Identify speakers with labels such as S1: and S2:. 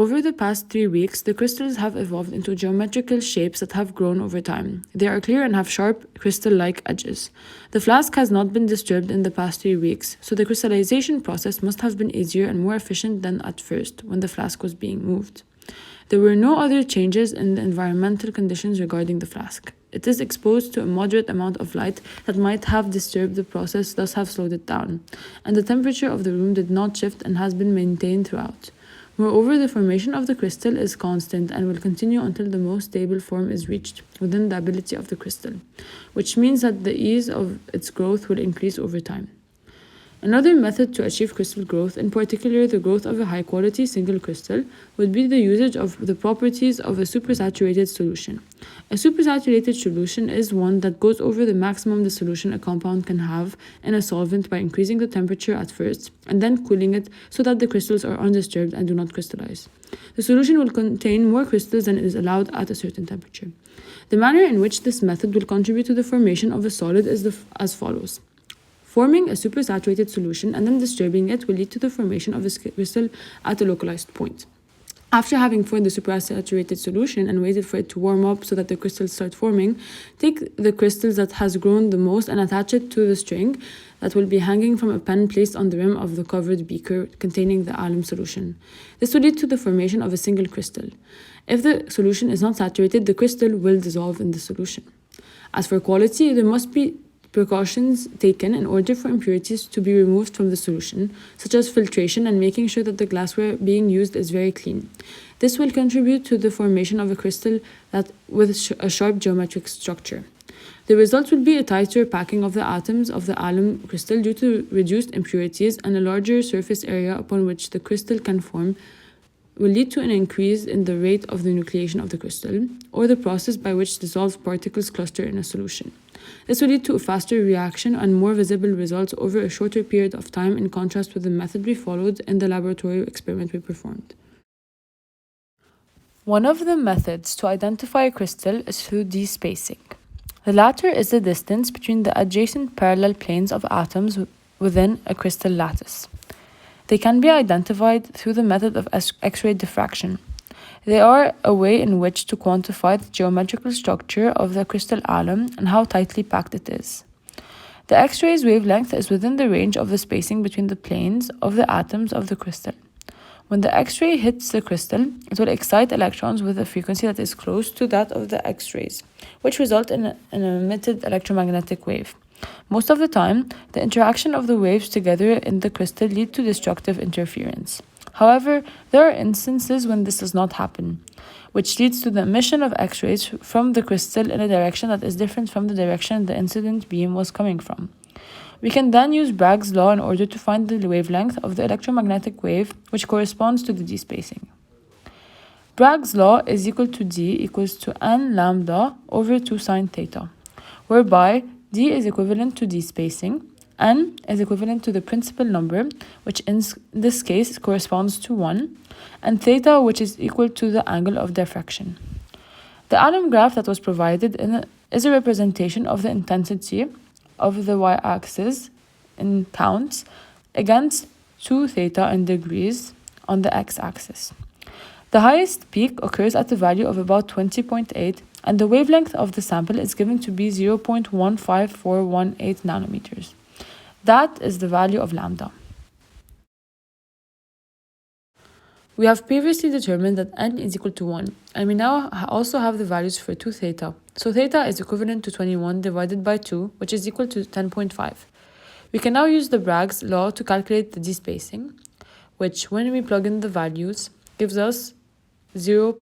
S1: Over the past 3 weeks, the crystals have evolved into geometrical shapes that have grown over time. They are clear and have sharp, crystal-like edges. The flask has not been disturbed in the past 3 weeks, so the crystallization process must have been easier and more efficient than at first, when the flask was being moved. There were no other changes in the environmental conditions regarding the flask. It is exposed to a moderate amount of light that might have disturbed the process, thus have slowed it down, and the temperature of the room did not shift and has been maintained throughout. Moreover, the formation of the crystal is constant and will continue until the most stable form is reached within the ability of the crystal, which means that the ease of its growth will increase over time. Another method to achieve crystal growth, in particular the growth of a high-quality single crystal, would be the usage of the properties of a supersaturated solution. A supersaturated solution is one that goes over the maximum the solution a compound can have in a solvent by increasing the temperature at first and then cooling it so that the crystals are undisturbed and do not crystallize. The solution will contain more crystals than is allowed at a certain temperature. The manner in which this method will contribute to the formation of a solid is as follows. Forming a supersaturated solution and then disturbing it will lead to the formation of a crystal at a localized point. After having formed the supersaturated solution and waited for it to warm up so that the crystals start forming, take the crystals that has grown the most and attach it to the string that will be hanging from a pen placed on the rim of the covered beaker containing the alum solution. This will lead to the formation of a single crystal. If the solution is not saturated, the crystal will dissolve in the solution. As for quality, there must be precautions taken in order for impurities to be removed from the solution, such as filtration and making sure that the glassware being used is very clean. This will contribute to the formation of a crystal with a sharp geometric structure. The result will be a tighter packing of the atoms of the alum crystal due to reduced impurities, and a larger surface area upon which the crystal can form will lead to an increase in the rate of the nucleation of the crystal, or the process by which dissolved particles cluster in a solution. This will lead to a faster reaction and more visible results over a shorter period of time, in contrast with the method we followed in the laboratory experiment we performed. One of the methods to identify a crystal is through despacing. The latter is the distance between the adjacent parallel planes of atoms within a crystal lattice. They can be identified through the method of X-ray diffraction. They are a way in which to quantify the geometrical structure of the crystal alum and how tightly packed it is. The X-ray's wavelength is within the range of the spacing between the planes of the atoms of the crystal. When the X-ray hits the crystal, it will excite electrons with a frequency that is close to that of the X-rays, which result in an emitted electromagnetic wave. Most of the time, the interaction of the waves together in the crystal lead to destructive interference. However, there are instances when this does not happen, which leads to the emission of X-rays from the crystal in a direction that is different from the direction the incident beam was coming from. We can then use Bragg's law in order to find the wavelength of the electromagnetic wave, which corresponds to the despacing. Bragg's law is equal to D equals to n lambda over 2 sine theta, whereby D is equivalent to despacing, n is equivalent to the principal number, which in this case corresponds to 1, and theta, which is equal to the angle of diffraction. The alum graph that was provided is a representation of the intensity of the y-axis in counts against 2 theta in degrees on the x-axis. The highest peak occurs at the value of about 20.8, and the wavelength of the sample is given to be 0.15418 nanometers. That is the value of lambda. We have previously determined that n is equal to 1, and we now also have the values for 2 theta. So theta is equivalent to 21 divided by 2, which is equal to 10.5. We can now use the Bragg's law to calculate the despacing, which, when we plug in the values, gives us 0.